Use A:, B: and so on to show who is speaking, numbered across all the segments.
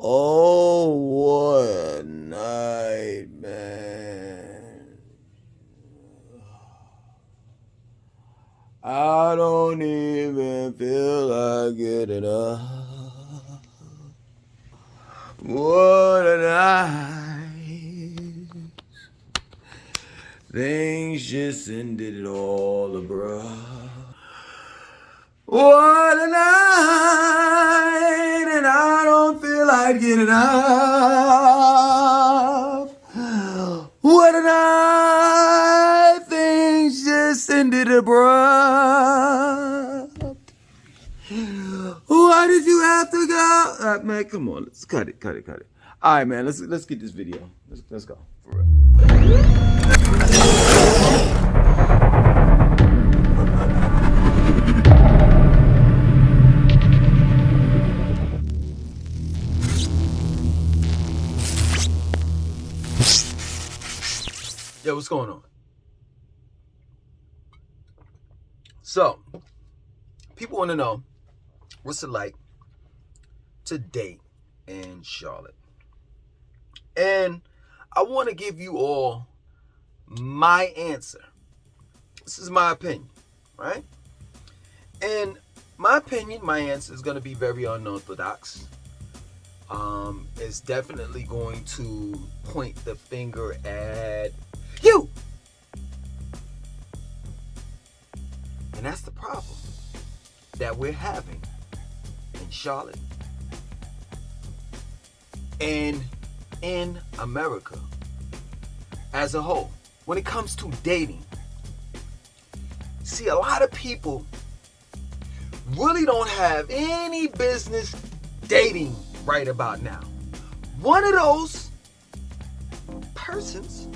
A: Oh, what a night, man. I don't even feel like getting up. What a night. Things just ended it all abrupt. What a night, and I don't feel like getting up. What a night, things just ended abrupt. Why did you have to go? Man, come on, let's cut it. All right, man, let's get this video. Let's go for real. Yo, what's going on? So, people want to know what's it like to date in Charlotte. And I want to give you all my answer. This is my opinion, right? And my opinion, my answer is going to be very unorthodox. It's definitely going to point the finger at you. And that's the problem that we're having in Charlotte and in America as a whole. When it comes to dating, see, a lot of people really don't have any business dating right about now. One of those persons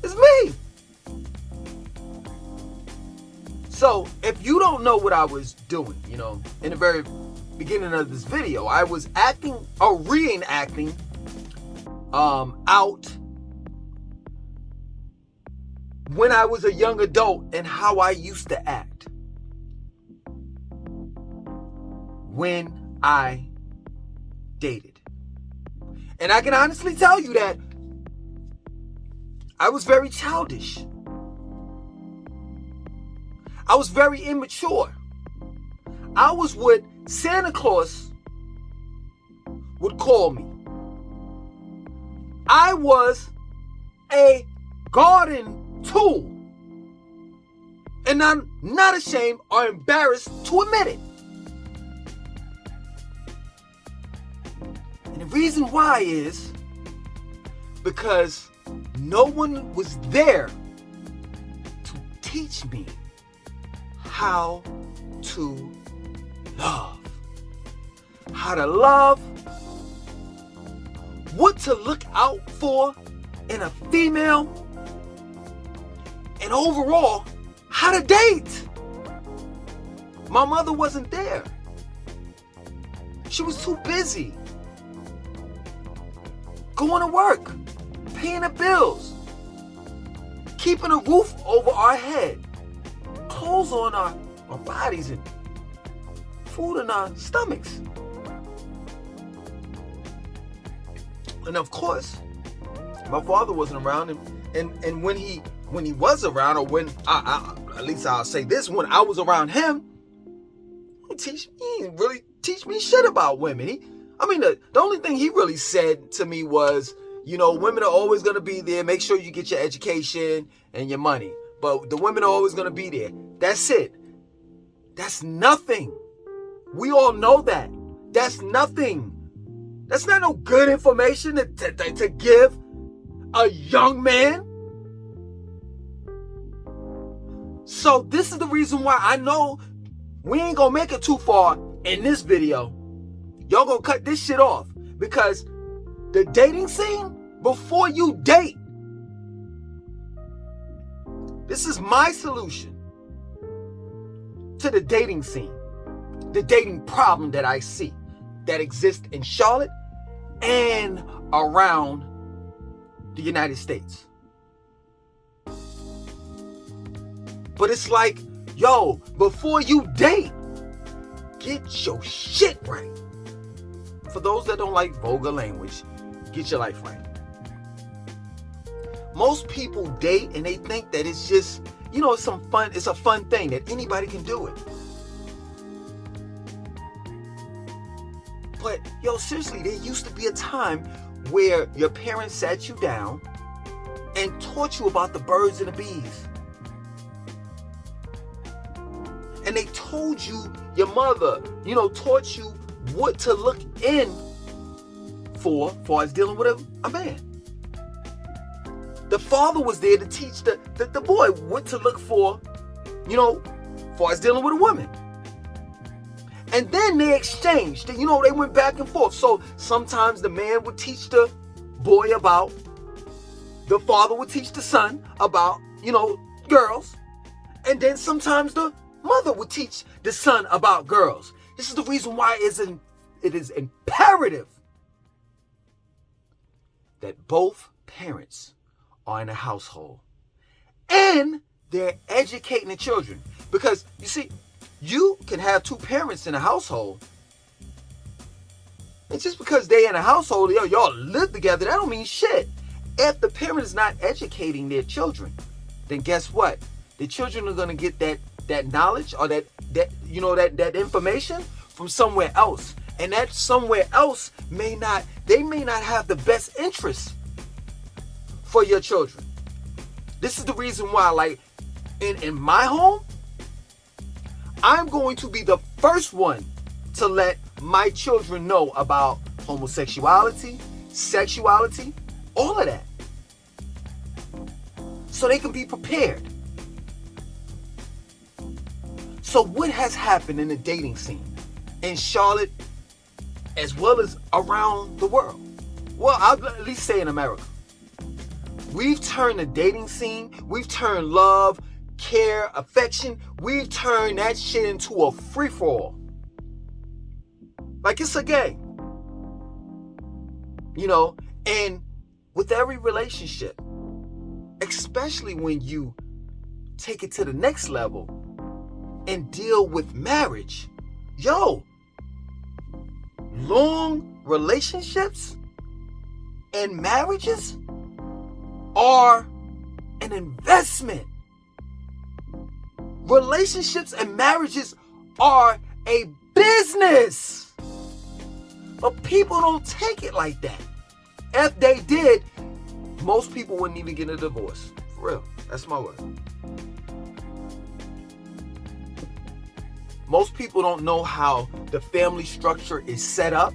A: is me. So if you don't know what I was doing, in the very beginning of this video, I was acting or reenacting out when I was a young adult and how I used to act when I dated. And I can honestly tell you that I was very childish. I was very immature. I was what Santa Claus would call me. I was a garden tool. And I'm not ashamed or embarrassed to admit it. And the reason why is because no one was there to teach me how to love. How to love, what to look out for in a female, and overall, how to date. My mother wasn't there. She was too busy going to work, paying the bills, keeping a roof over our head, clothes on our bodies, and food in our stomachs. And of course, my father wasn't around, and when he was around, or when at least I'll say this, when I was around him, he didn't really teach me shit about women. The only thing he really said to me was, women are always going to be there. Make sure you get your education and your money. But the women are always going to be there. That's it. That's nothing. We all know that. That's nothing. That's not no good information to give a young man. So this is the reason why I know we ain't going to make it too far in this video. Y'all going to cut this shit off. Because the dating scene, before you date, this is my solution to the dating scene, the dating problem that I see that exists in Charlotte and around the United States. But it's like, yo, before you date, get your shit right. for those that don't like vulgar language, get your life right. Most people date and they think that it's just, it's a fun thing that anybody can do it. But seriously, there used to be a time where your parents sat you down and taught you about the birds and the bees. And they told you, your mother, taught you what to look in for as far as dealing with a man. The father was there to teach the boy what to look for, as far as dealing with a woman. And then they exchanged, they went back and forth. So sometimes the man would teach the boy about, the father would teach the son about, girls. And then sometimes the mother would teach the son about girls. This is the reason why it is imperative that both parents are in a household and they're educating the children. Because you see, you can have two parents in a household, and just because they in a household, y'all live together, that don't mean shit. If the parent is not educating their children, then guess what? The children are gonna get that knowledge or that information from somewhere else, and that somewhere else may not have the best interest for your children. This is the reason why, like in my home, I'm going to be the first one to let my children know about homosexuality, sexuality, all of that, so they can be prepared. So what has happened in the dating scene in Charlotte as well as around the world? Well, I'll at least say in America. We've turned the dating scene, we've turned love, care, affection, we've turned that shit into a free-for-all. Like it's a game. And with every relationship, especially when you take it to the next level and deal with marriage, long relationships and marriages are an investment. Relationships and marriages are a business. But people don't take it like that. If they did, most people wouldn't even get a divorce. For real. That's my word. Most people don't know how the family structure is set up.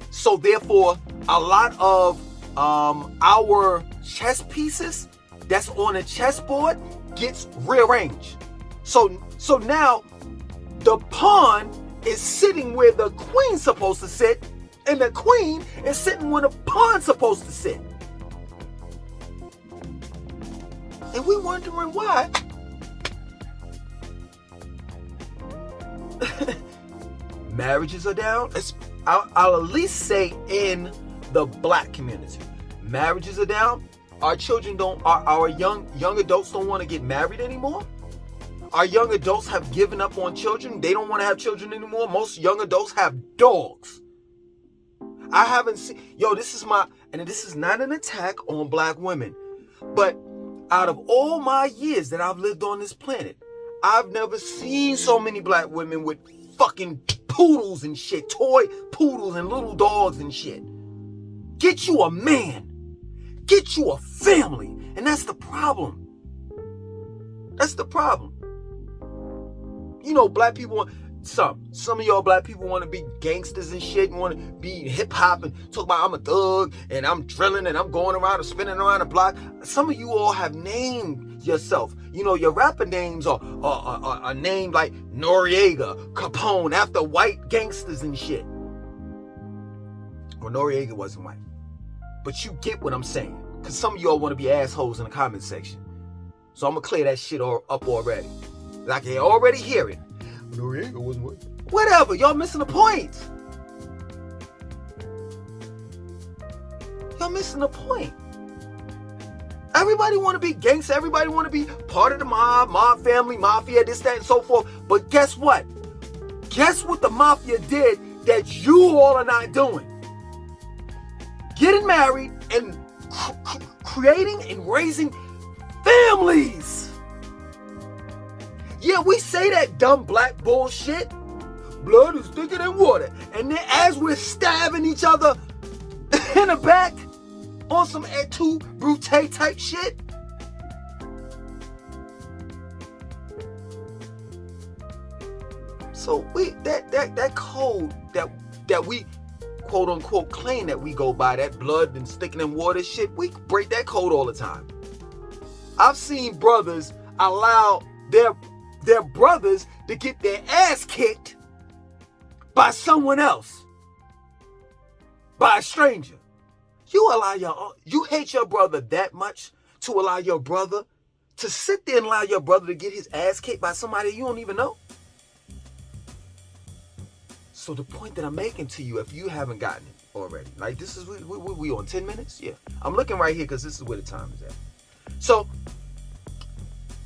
A: So therefore, a lot of our chess pieces that's on a chessboard gets rearranged. So now the pawn is sitting where the queen's supposed to sit, and the queen is sitting where the pawn's supposed to sit. And we're wondering why marriages are down. I'll at least say in the black community, marriages are down. Our children our young adults don't want to get married anymore. Our young adults have given up on children. They don't want to have children anymore. Most young adults have dogs. I haven't seen, this is not an attack on black women, but out of all my years that I've lived on this planet, I've never seen so many black women with fucking poodles and shit, toy poodles and little dogs and shit. Get you a man. Get you a family. And that's the problem. That's the problem. Black people want, some of y'all black people want to be gangsters and shit, and want to be hip hop and talk about I'm a thug and I'm drilling and I'm going around and spinning around the block. Some of you all have named yourself. Your rapper names are named like Noriega, Capone, after white gangsters and shit. Well, Noriega wasn't white. But you get what I'm saying. Because some of y'all want to be assholes in the comment section. So I'm going to clear that shit up already. I can already hear it. Noriega wasn't white. Whatever. Y'all missing the point. Y'all missing the point. Everybody want to be gangster. Everybody want to be part of the mob family, mafia, this, that, and so forth. But guess what? Guess what the mafia did that you all are not doing. Getting married and creating and raising families. Yeah, we say that dumb black bullshit. Blood is thicker than water. And then as we're stabbing each other in the back on some Et tu, Brute type shit. So that code that we quote unquote claim that we go by, that blood and sticking in water shit, we break that code all the time. I've seen brothers allow their brothers to get their ass kicked by someone else, by a stranger. You hate your brother that much to allow your brother to sit there and allow your brother to get his ass kicked by somebody you don't even know? So the point that I'm making to you, if you haven't gotten it already, like this is, we on 10 minutes? Yeah. I'm looking right here because this is where the time is at. So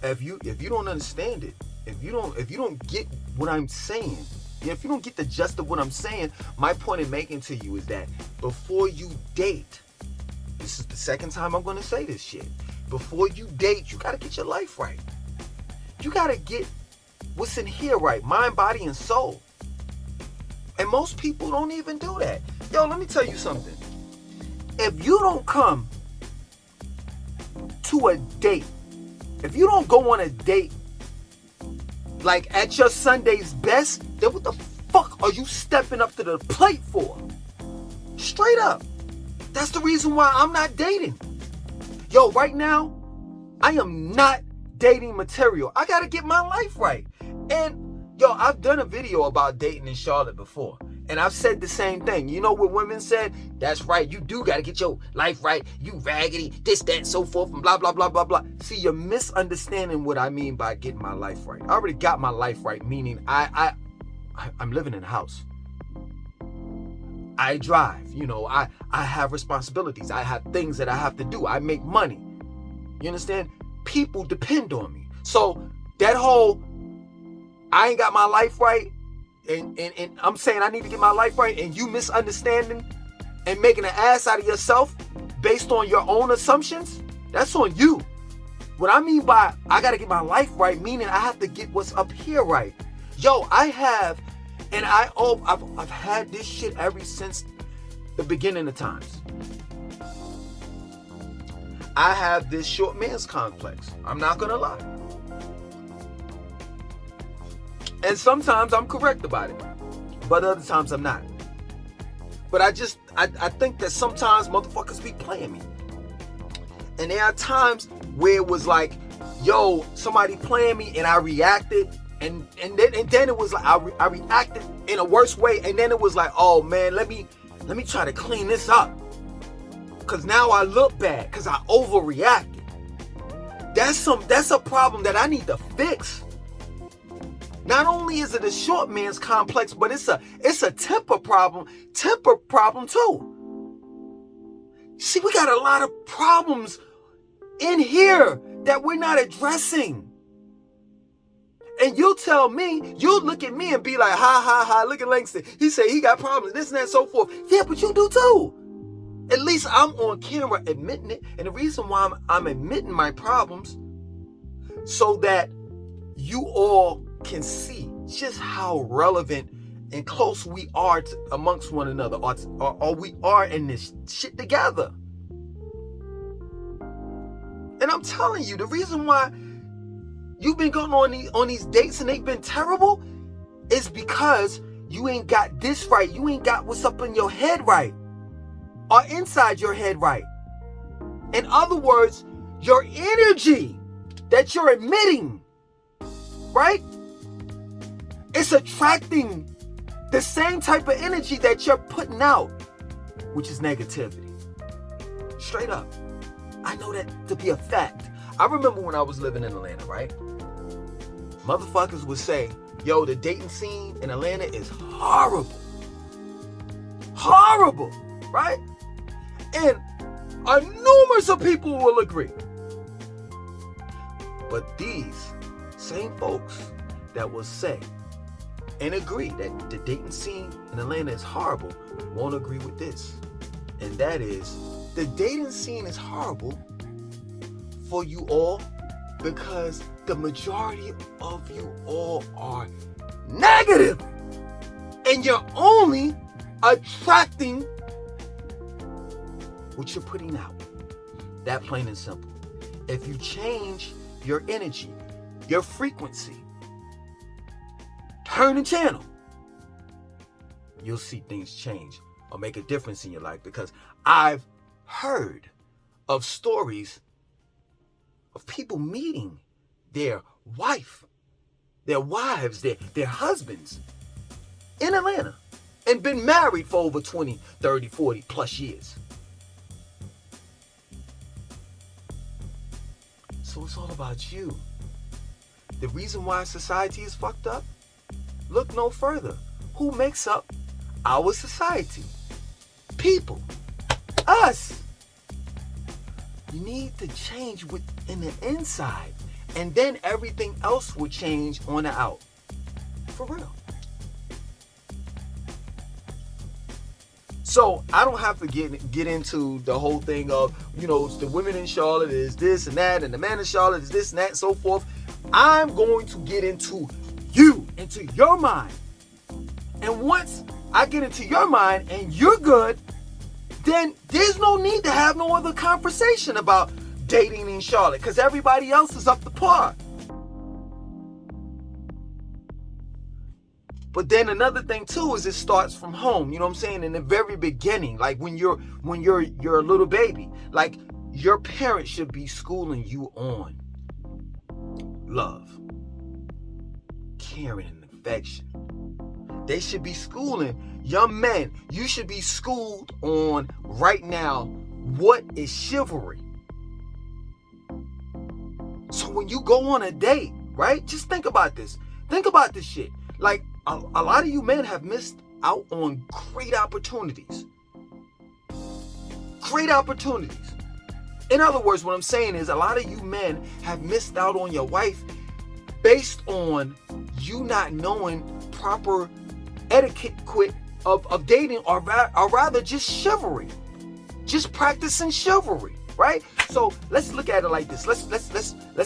A: if you don't understand it, if you don't get what I'm saying, if you don't get the gist of what I'm saying, my point in making to you is that before you date, this is the second time I'm going to say this shit. Before you date, you got to get your life right. You got to get what's in here right, mind, body, and soul. And most people don't even do that. Yo, let me tell you something. If you don't come to a date, if you don't go on a date like at your Sunday's best, then what the fuck are you stepping up to the plate for? Straight up. That's the reason why I'm not dating. Yo, right now, I am not dating material. I gotta get my life right. And yo, I've done a video about dating in Charlotte before. And I've said the same thing. You know what women said? That's right. You do got to get your life right. You raggedy, this, that, and so forth, and blah, blah, blah, blah, blah. See, you're misunderstanding what I mean by getting my life right. I already got my life right, meaning I'm living in a house. I drive. You know, I have responsibilities. I have things that I have to do. I make money. You understand? People depend on me. So that whole I ain't got my life right, and I'm saying I need to get my life right, and you misunderstanding and making an ass out of yourself based on your own assumptions, that's on you. What I mean by I got to get my life right, meaning I have to get what's up here right. Yo, I've had this shit ever since the beginning of times. I have this short man's complex. I'm not going to lie. And sometimes I'm correct about it, but other times I'm not. But I think that sometimes motherfuckers be playing me. And there are times where it was like, yo, somebody playing me and I reacted. And then it was like, I reacted in a worse way. And then it was like, oh man, let me try to clean this up. Cause now I look bad because I overreacted. That's a problem that I need to fix. Not only is it a short man's complex, but it's a temper problem too. See, we got a lot of problems in here that we're not addressing. And you'll tell me, you'll look at me and be like, ha, ha, ha, look at Langston. He said he got problems, this and that and so forth. Yeah, but you do too. At least I'm on camera admitting it. And the reason why I'm admitting my problems so that you all can see just how relevant and close we are amongst one another, or we are in this shit together. And I'm telling you, the reason why you've been going on these dates and they've been terrible is because you ain't got this right. You ain't got what's up in your head right, or inside your head right. In other words, your energy that you're emitting, right? It's attracting the same type of energy that you're putting out, which is negativity. Straight up. I know that to be a fact. I remember when I was living in Atlanta, right? Motherfuckers would say, yo, the dating scene in Atlanta is horrible. Horrible, right? And numerous of people will agree. But these same folks that will say and agree that the dating scene in Atlanta is horrible won't agree with this. And that is, the dating scene is horrible for you all because the majority of you all are negative. And you're only attracting what you're putting out. That plain and simple. If you change your energy, your frequency, turn the channel, you'll see things change or make a difference in your life. Because I've heard of stories of people meeting their wives, their husbands in Atlanta and been married for over 20, 30, 40 plus years. So it's all about you. The reason why society is fucked up? Look no further. Who makes up our society? People. Us. You need to change within the inside. And then everything else will change on the out. For real. So I don't have to get into the whole thing of, the women in Charlotte is this and that, and the man in Charlotte is this and that and so forth. I'm going to get into you, into your mind. And once I get into your mind and you're good, then there's no need to have no other conversation about dating in Charlotte because everybody else is up to par. But then another thing too is it starts from home. You know what I'm saying? In the very beginning, like when you're a little baby, like your parents should be schooling you on love, caring, and affection. They should be schooling young men. You should be schooled on right now what is chivalry. So when you go on a date, right? Just think about this. Think about this shit. Like a lot of you men have missed out on great opportunities. Great opportunities. In other words, what I'm saying is a lot of you men have missed out on your wife based on you not knowing proper etiquette of dating or rather just chivalry. Just practicing chivalry, right? So let's look at it like this. Let's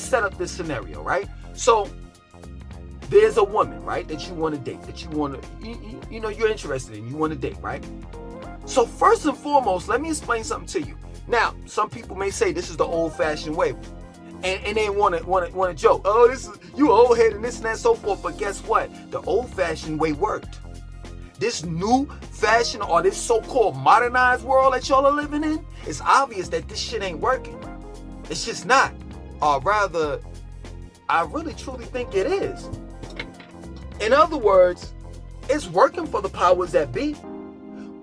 A: set up this scenario, right? So there's a woman, right, that you want to date, that you want to, you're interested in, you want to date, right? So first and foremost, let me explain something to you. Now, some people may say this is the old-fashioned way, and they want to joke. Oh, this is you old head and this and that and so forth. But guess what? The old-fashioned way worked. This new fashion or this so-called modernized world that y'all are living in, it's obvious that this shit ain't working. It's just not. Or rather, I really truly think it is. In other words, it's working for the powers that be.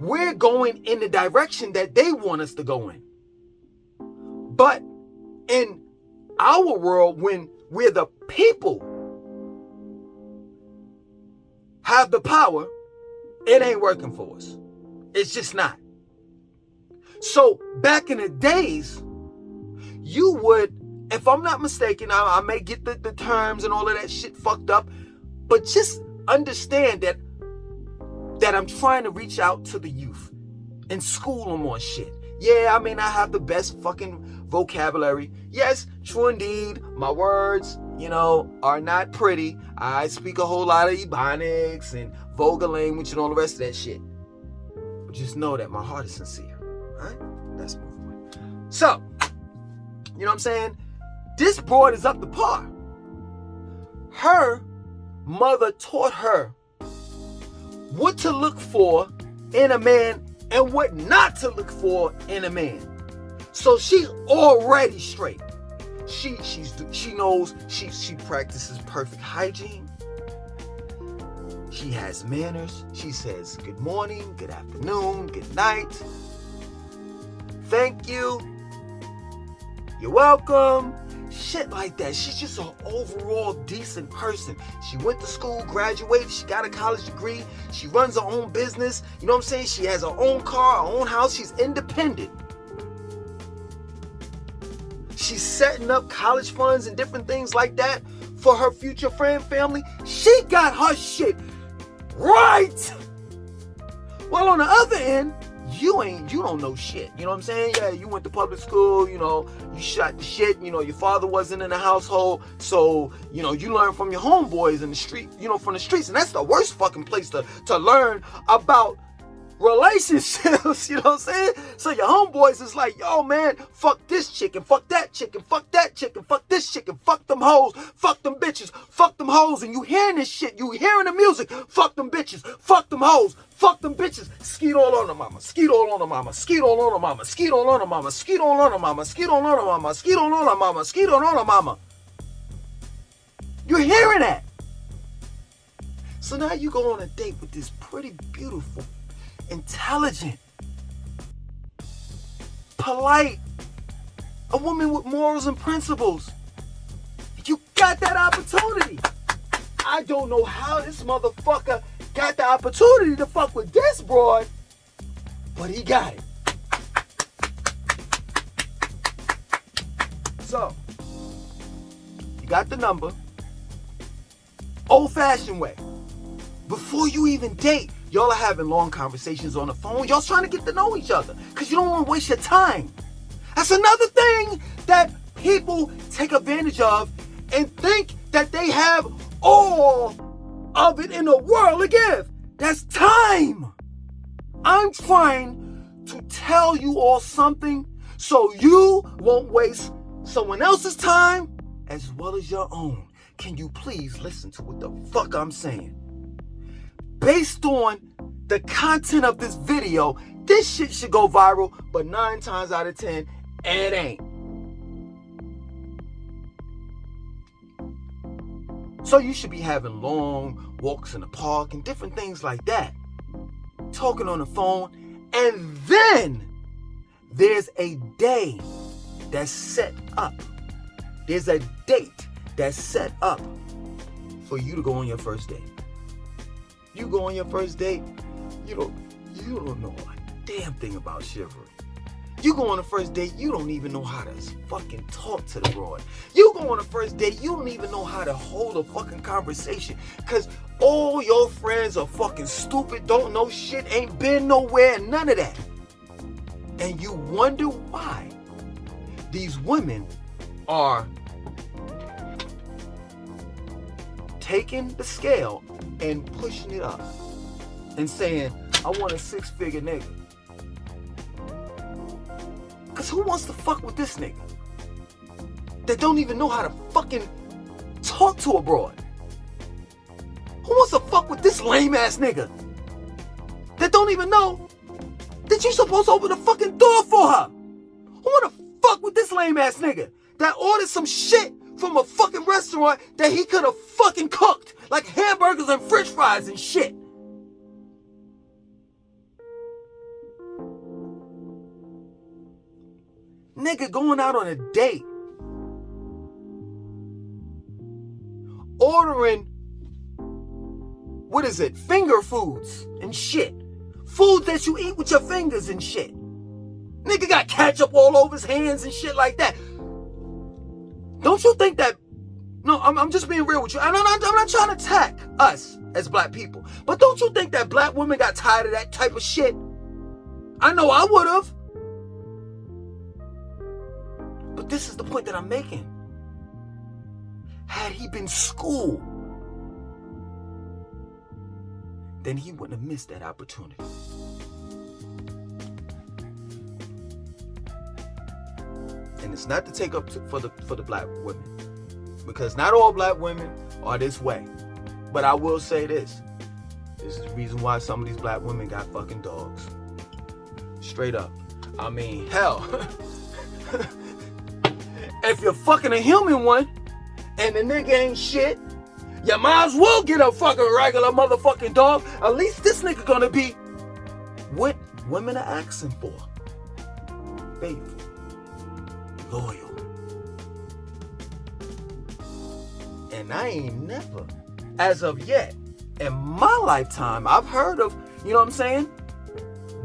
A: We're going in the direction that they want us to go in. But in our world, when we're the people have the power, it ain't working for us. It's just not. So back in the days, you would, if I'm not mistaken, I may get the terms and all of that shit fucked up, but just understand that I'm trying to reach out to the youth and school them on shit. Yeah, I may not have the best fucking vocabulary. Yes, true indeed, my words, are not pretty. I speak a whole lot of Ebonics and vulgar language and all the rest of that shit. But just know that my heart is sincere. Alright? Let's move on. So, you know what I'm saying? This broad is up to par. Her mother taught her what to look for in a man and what not to look for in a man. So she's already straight. She knows she practices perfect hygiene. She has manners. She says good morning, good afternoon, good night. Thank you. You're welcome. Shit like that. She's just an overall decent person. She went to school, graduated, she got a college degree, she runs her own business. You know what I'm saying? She has her own car, her own house. She's independent. She's setting up college funds and different things like that for her future friend family. She got her shit Right. Well, on the other end, you don't know shit. You know what I'm saying? Yeah, you went to public school, you shot the shit, your father wasn't in the household. So, you learn from your homeboys in the street, from the streets. And that's the worst fucking place to learn about relationships, you know what I'm saying? So your homeboys is like, yo, man, fuck this chick and fuck that chick and fuck that chick and fuck this chick and fuck them hoes, fuck them bitches, fuck them hoes. And you hearing this shit, you hearing the music, fuck them bitches, fuck them hoes, fuck them bitches, skeet all on the mama, skeet all on the mama, skeet all on the mama, skeet all on the mama, skeet all on the mama, skeet all on the mama, skeet all on the mama, skeet all on the mama. You're hearing that. So now you go on a date with this pretty beautiful, intelligent, polite, a woman with morals and principles. You got that opportunity. I don't know how this motherfucker got the opportunity to fuck with this broad, but he got it. So, you got the number. Old-fashioned way. Before you even date, y'all are having long conversations on the phone. Y'all trying to get to know each other because you don't want to waste your time. That's another thing that people take advantage of and think that they have all of it in the world to give. That's time. I'm trying to tell you all something so you won't waste someone else's time as well as your own. Can you please listen to what the fuck I'm saying? Based on the content of this video, this shit should go viral, but 9 times out of 10, it ain't. So you should be having long walks in the park and different things like that. Talking on the phone, and then there's a day that's set up. There's a date that's set up for you to go on your first date. You go on your first date, you don't know a damn thing about chivalry. You go on the first date, you don't even know how to fucking talk to the broad. You go on the first date, you don't even know how to hold a fucking conversation. Cause all your friends are fucking stupid, don't know shit, ain't been nowhere, none of that. And you wonder why these women are taking the scale and pushing it up and saying, I want a 6-figure nigga. Cause who wants to fuck with this nigga that don't even know how to fucking talk to a broad? Who wants to fuck with this lame ass nigga that don't even know that you supposed to open the fucking door for her? Who wanna fuck with this lame ass nigga that ordered some shit from a fucking restaurant that he could have fucking cooked, like hamburgers and french fries and shit? Nigga going out on a date, ordering, finger foods and shit. Foods that you eat with your fingers and shit. Nigga got ketchup all over his hands and shit like that. Don't you think that, no, I'm just being real with you. I'm not trying to attack us as black people. But don't you think that black women got tired of that type of shit? I know I would have. But this is the point that I'm making. Had he been schooled, then he wouldn't have missed that opportunity. And it's not to take up for the black women, because not all black women are this way. But I will say this. This is the reason why some of these black women got fucking dogs. Straight up. I mean, hell. If you're fucking a human one and the nigga ain't shit, you might as well get a fucking regular motherfucking dog. At least this nigga gonna be what women are asking for. Faithful. Loyal. And I ain't never, as of yet, in my lifetime, I've heard of, you know what I'm saying,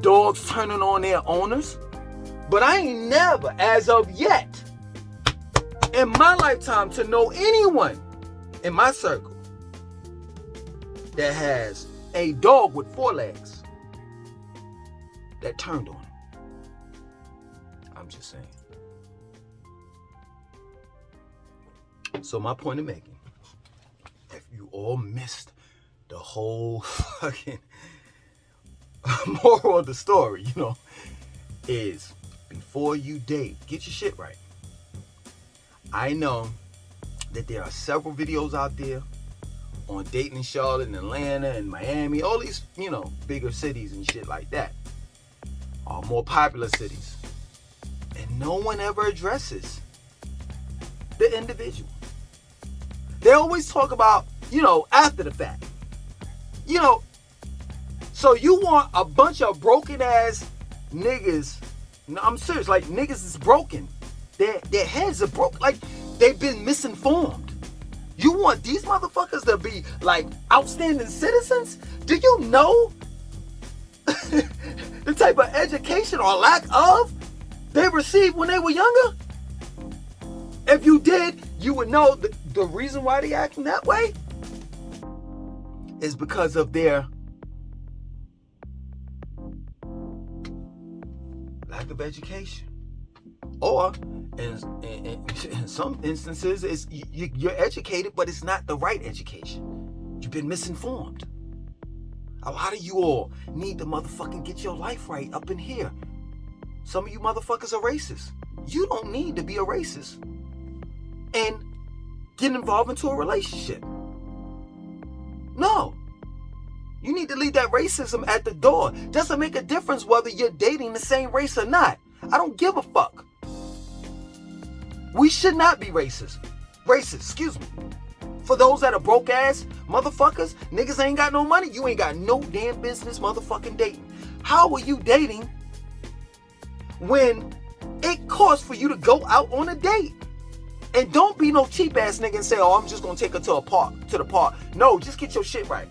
A: dogs turning on their owners. But I ain't never, as of yet, in my lifetime, to know anyone in my circle that has a dog with 4 legs that turned on him. I'm just saying. So my point of making, if you all missed the whole fucking moral of the story, is before you date, get your shit right. I know that there are several videos out there on dating in Charlotte and Atlanta and Miami, all these, bigger cities and shit like that, are more popular cities. And no one ever addresses the individual. They always talk about, after the fact. So you want a bunch of broken ass niggas. No, I'm serious, like niggas is broken. Their heads are broken. Like they've been misinformed. You want these motherfuckers to be like outstanding citizens? Do you know the type of education or lack of they received when they were younger? If you did, you would know the reason why they acting that way is because of their lack of education. Or in some instances, you're educated, but it's not the right education. You've been misinformed. A lot of you all need to motherfucking get your life right up in here. Some of you motherfuckers are racist. You don't need to be a racist and get involved into a relationship. No. You need to leave that racism at the door. Doesn't make a difference whether you're dating the same race or not. I don't give a fuck. We should not be racist. Excuse me. For those that are broke ass motherfuckers, niggas ain't got no money. You ain't got no damn business motherfucking dating. How are you dating when it costs for you to go out on a date? And don't be no cheap ass nigga and say, oh, I'm just gonna take her to the park. No, just get your shit right.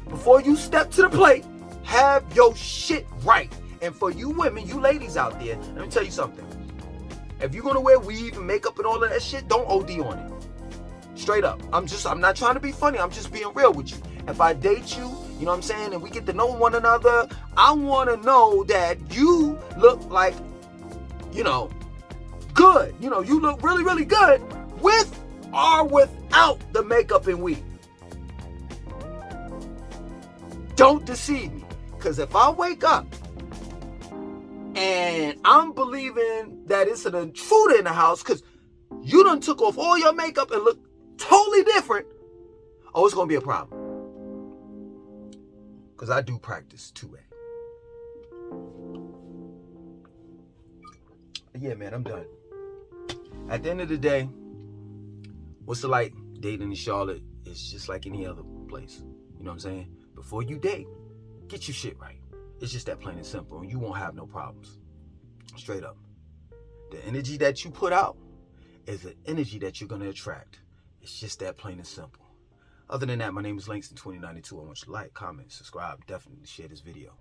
A: Before you step to the plate, have your shit right. And for you women, you ladies out there, let me tell you something. If you're gonna wear weave and makeup and all of that shit, don't OD on it. Straight up. I'm not trying to be funny. I'm just being real with you. If I date you, you know what I'm saying, and we get to know one another, I want to know that you look like, good. You look really, really good with or without the makeup and weave. Don't deceive me. Because if I wake up and I'm believing that it's an intruder in the house because you done took off all your makeup and look totally different, it's going to be a problem. Because I do practice 2A. Yeah, man, I'm done. At the end of the day, what's it like dating in Charlotte? It's just like any other place. You know what I'm saying? Before you date, get your shit right. It's just that plain and simple, and you won't have no problems. Straight up. The energy that you put out is the energy that you're going to attract. It's just that plain and simple. Other than that, my name is Langston2092. I want you to like, comment, subscribe, definitely share this video.